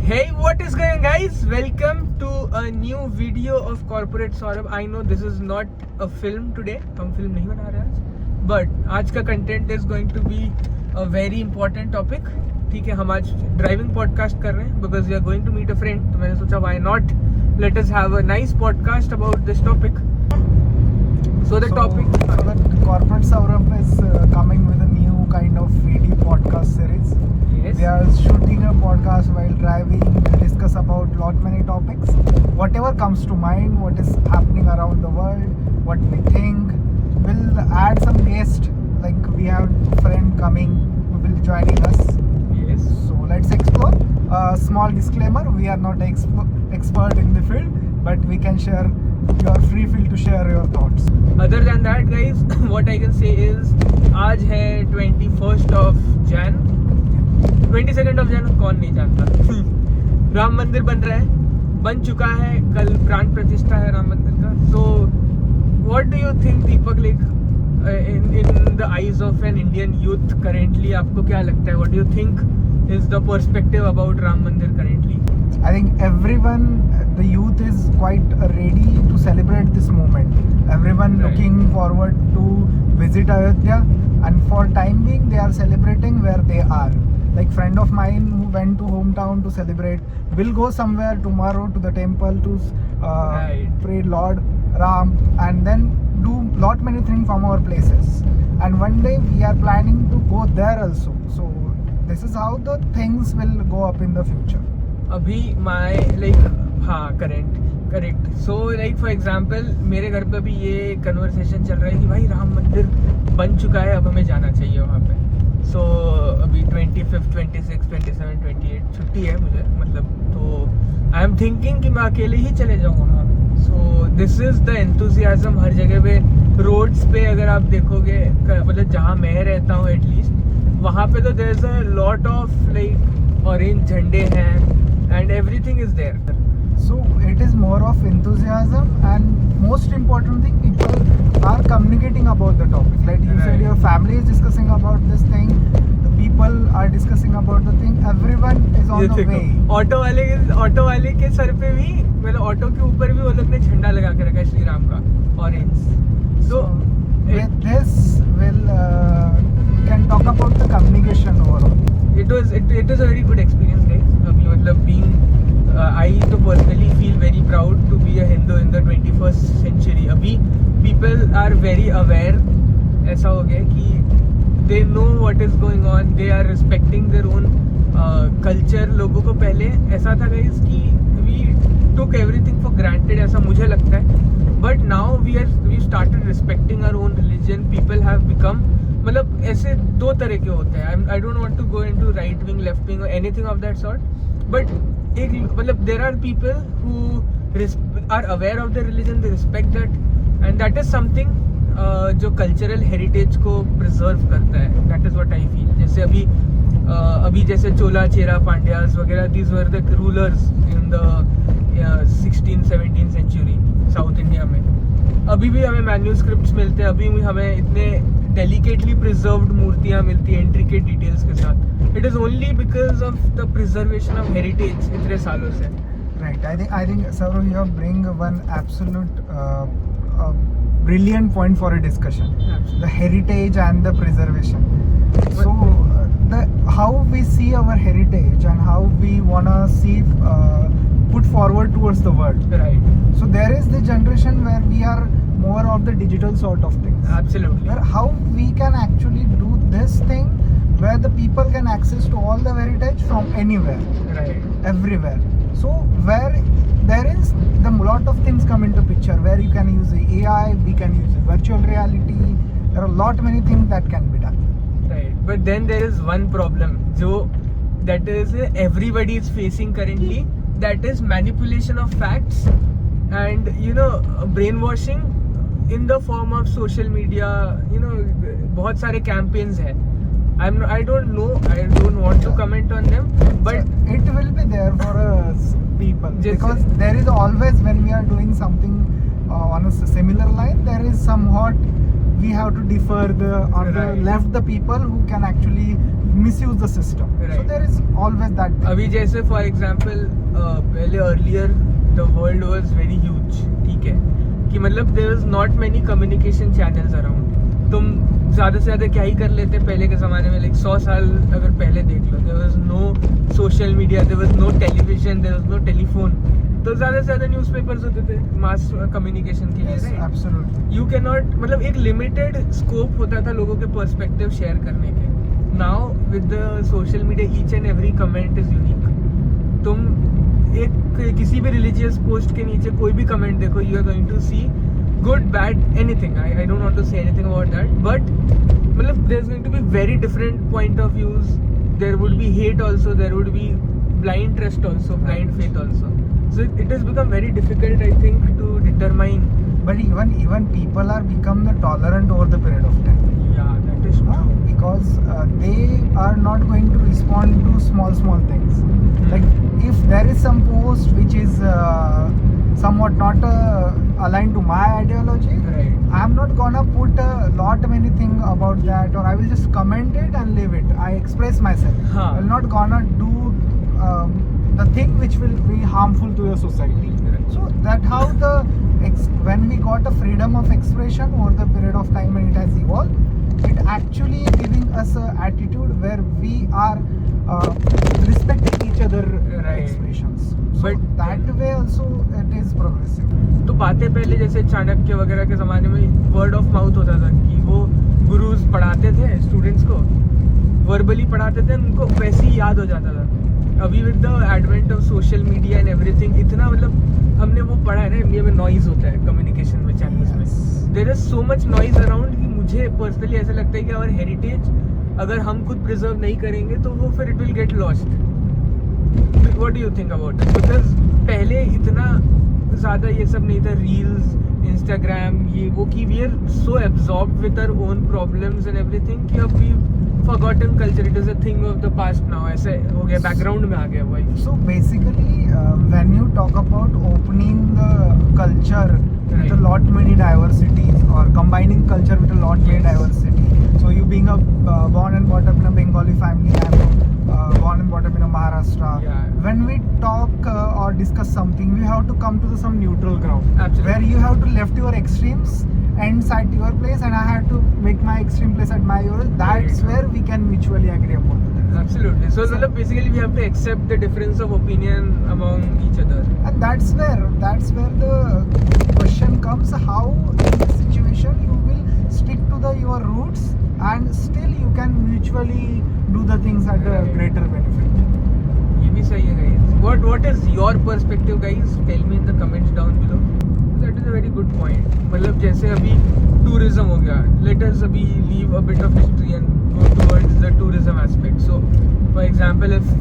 Hey, what is going on, guys? Welcome to a new video of Corporate Saurabh. I know this is not a film today. हम film नहीं बना रहे आज. But आज का content is going to be a very important topic. ठीक है, हम आज driving podcast कर रहे हैं because we are going to meet a friend. तो मैंने सोचा why not? Let us have a nice podcast about this topic. So the topic. So that Corporate Saurabh is coming with a new kind of video podcast series. Yes. They are shooting a podcast while driving. They discuss about lot many topics. Whatever comes to mind, what is happening around the world, what we think. We'll add some guest. Like we have a friend coming who will joining us. Yes. So let's explore. Small disclaimer: we are not expert in the field, but we can share. You are free feel to share your thoughts. Other than that, guys, what I can say is आज है 21st of Jan. 22nd of Jan कौन नहीं जानता. राम मंदिर बन रहा है, बन चुका है. कल प्राण प्रतिष्ठा है राम मंदिर का. So what do you think, Deepak, like in the eyes of an Indian youth currently, आपको क्या लगता है? What do you think is the perspective about Ram Mandir currently? I think everyone, the youth is quite ready to celebrate this moment. Everyone Right. looking forward to visit Ayodhya, and for time being they are celebrating where they are. Like friend of mine who went to hometown to celebrate will go somewhere tomorrow to the temple to Right. pray Lord Ram, and then do lot many things from our places. And one day we are planning to go there also. So this is how the things will go up in the future. अभी my like हाँ correct so like for example मेरे घर पे भी ये conversation चल रहा है कि भाई राम मंदिर बन चुका है, अब हमें जाना चाहिए वहाँ पे. सो अभी 25, 26, 27, 28 छुट्टी है मुझे, मतलब. तो आई एम थिंकिंग कि मैं अकेले ही चले जाऊँ वहाँ. So this is the enthusiasm हर जगह पे. रोड्स पे अगर आप देखोगे, मतलब जहाँ मैं रहता हूँ एटलीस्ट, वहाँ पे तो there is a lot of like orange झंडे हैं and everything is there. So it is more of enthusiasm, and most important thing, people are communicating about the topic. Like you said, Right. your family is discussing about this thing, the people are discussing about the thing, everyone is on the way. Auto वाले के sir पे भी, मतलब auto के ऊपर भी वो लोग ने झंडा लगा के रखा है श्री राम का, orange. So With this we'll can talk about the communication overall. it was a very good experience, guys. अभी मतलब being I तो personally feel very proud to be a Hindu in the 21st century. अभी people are very aware. ऐसा हो गया कि they know what is going on. They are respecting their own culture. लोगों को पहले ऐसा था guys कि we took everything for granted, ऐसा मुझे लगता है. But now we started respecting our own religion. People have become, मतलब ऐसे दो तरह के होते हैं. I don't want to go into right wing, left wing or anything of that sort. But एक मतलब there are people who are aware of their religion, they respect that, and that is something जो cultural heritage को preserve करता है. That is what I feel. जैसे अभी जैसे चोला चेरा पांड्यास वगैरह, these were the rulers in the 16th 17th century south India में. अभी भी हमें मैन्यूस्क्रिप्ट्स मिलते हैं, अभी भी हमें इतने डेलिकेटली प्रिजर्व्ड मूर्तियाँ मिलती हैं इंट्रिकेट डिटेल्स के साथ. It is only because of the preservation of heritage इतने सालों से. Right. I think Saurav, you have bring one absolute brilliant point for a discussion. Absolutely. The heritage and the preservation. So how we see our heritage and how we wanna see put forward towards the world. Right. So there is the generation where we are more of the digital sort of things. Absolutely. Where how we can actually do this thing where the people can access to all the heritage from anywhere, Right. everywhere. So where there is the lot of things come into picture where you can use the AI, we can use the virtual reality. There are a lot many things that can be done. Right. But then there is one problem जो that is everybody is facing currently. That is manipulation of facts and brainwashing in the form of social media. बहुत सारे campaigns हैं. I don't know. I don't want to comment on them. But So it will be there for us people, Just because there is always, when we are doing something on a similar line, there is somewhat we have to defer on the Right. left the people who can actually misuse the system. So Right. there is always that thing. अभी जैसे for example पहले earlier the world was very huge, ठीक है, कि मतलब there was not many communication channels around. तुम ज़्यादा से ज़्यादा क्या ही कर लेते पहले के ज़माने में, लाइक 100 साल अगर पहले देख लो, there was no social media, there was no television, there was no telephone. तो ज़्यादा से ज़्यादा न्यूज़पेपर्स होते थे मास कम्युनिकेशन के लिए, Yes, right. absolutely. You can not, मतलब एक लिमिटेड स्कोप होता था लोगों के पर्सपेक्टिव शेयर करने के. Now with the social media each and every comment is unique. तुम एक किसी भी रिलीजियस पोस्ट के नीचे कोई भी कमेंट देखो, you are going to see good bad anything. I don't want to say anything about that, but मतलब there is going to be very different point of views. There would be hate also, there would be blind trust also, blind faith also. So it has become very difficult, I think, to determine. But even people are become the tolerant over the period of time. Yeah, that is true. Because they are not going to respond to small things. Like if there is some post which is somewhat not aligned to my ideology, Right. I am not gonna put a lot many thing about that, or I will just comment it and leave it. I express myself. Huh. I will not gonna do the thing which will be harmful to your society. Right. So that how the when we got a freedom of expression over the period of time when it has evolved, it actually giving us a attitude where we are respecting each other Right. expressions. So But that way also it is progressive. तो बातें पहले जैसे चाणक्य वगैरह के ज़माने में word of mouth होता था कि वो गुरुज पढ़ाते थे स्टूडेंट्स को, वर्बली पढ़ाते थे, उनको वैसे ही याद हो जाता था. अभी with the advent of social media and everything, इतना मतलब हमने वो पढ़ा है ना, इंडिया में नॉइज होता है कम्युनिकेशन में, चैनल्स में. There is so much noise around कि मुझे पर्सनली ऐसा लगता है कि आवर हेरिटेज अगर हम खुद प्रिजर्व नहीं करेंगे तो वो फिर it will get lost. What do you think about it? Because पहले इतना ज़्यादा ये सब नहीं था, रील्स, इंस्टाग्राम, ये वो, कि we are so absorbed with our own problems and everything कि अब we forgotten culture, it is a thing of the past now. ऐसे हो गया, बैकग्राउंड में आ गया वो. So basically, when you talk about opening the culture with Right. a lot many diversities, or combining culture with a lot many Yes. diversity. So you being born and brought up in a Bengali family, I'm born and brought up in a Maharashtra. Yeah. When we talk or discuss something, we have to come to some neutral ground. Absolutely. Where you have to left your extremes, ends at your place, and I have to make my extreme place at my yours. That's Right. where we can mutually agree upon the things. Absolutely. So मतलब basically we have to accept the difference of opinion among each other. And that's where the question comes: how in this situation you will stick to your roots and still you can mutually do the things at a Right. greater benefit. ये भी सही है guys. What is your perspective guys? Tell me in the comments down below. That is a very good point. मतलब जैसे अभी tourism हो गया. Let us अभी leave a bit of history and go towards the tourism aspect. So, for example, if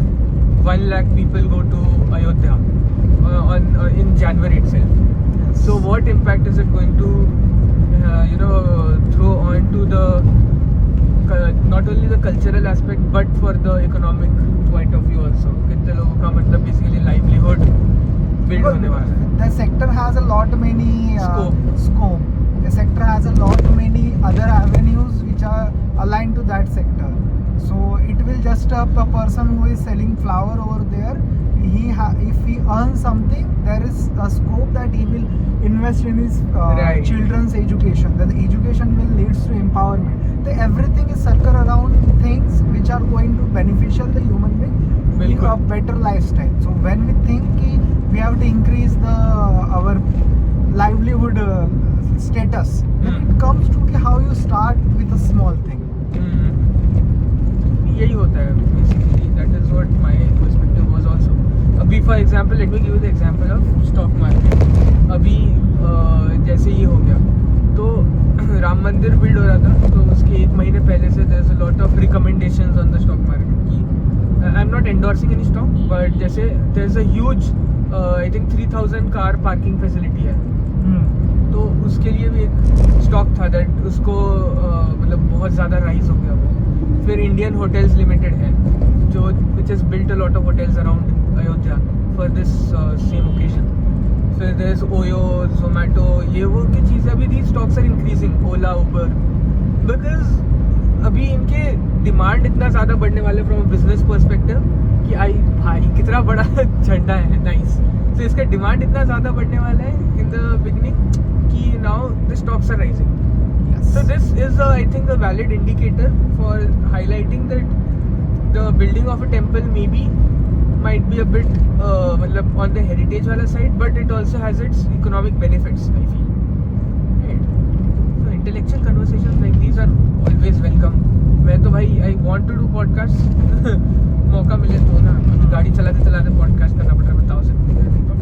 1 lakh people go to Ayodhya in January itself. Yes. So what impact is it going to throw on to the not only the cultural aspect but for the economic point of view also? कितने लोगों का मतलब basically livelihood build होने वाला है. The sector has a lot many scope. The sector has a lot many other avenues which are aligned to that sector. So it will just a person who is selling flower over there. If he earns something, there is a scope that he will invest in his Right. children's education. Then the education will leads to empowerment. So everything is circle around things which are going to beneficial the human being live a बिल्कुल. better lifestyle. So when we think कि we have to increase our livelihood status, then it comes to कि how you start with a small thing. यही होता है basically. That is what my perspective was also. अभी for example, let me give you the example of stock market. अभी जैसे ये हो गया तो राम मंदिर बिल्ड हो रहा था, तो उसके 1 महीने पहले से there's a lot of recommendations on the stock market कि I'm not endorsing any stock, but जैसे there's a huge I think 3000 car parking facility है, तो उसके लिए भी एक स्टॉक था दैट उसको मतलब बहुत ज़्यादा राइज हो गया वो. फिर इंडियन होटल्स लिमिटेड है जो which has built a lot of hotels around Ayodhya for this same occasion. फिर देयर इज ओयो, जोमेटो, ये वो की चीज़ें अभी the stocks are increasing, Ola, Uber, because अभी इनके डिमांड इतना ज़्यादा बढ़ने वाले फ्रॉम बिजनेस पर्सपेक्टिव कि भाई कितना बड़ा झंडा है, नाइस। तो इसका डिमांड इतना ज़्यादा बढ़ने वाला है इन द बिगनिंग कि now the stocks are rising. So this is, I think, a valid indicator for highlighting that the building of a temple maybe might be a bit on the heritage wala side, but it also has its economic benefits, I feel. Right? So intellectual conversations like these are always welcome. मैं तो भाई I want to do podcast. मौका मिले तो ना, गाड़ी चलाते चलाते podcast करना पड़ रहा है, बताओ सकते हैं।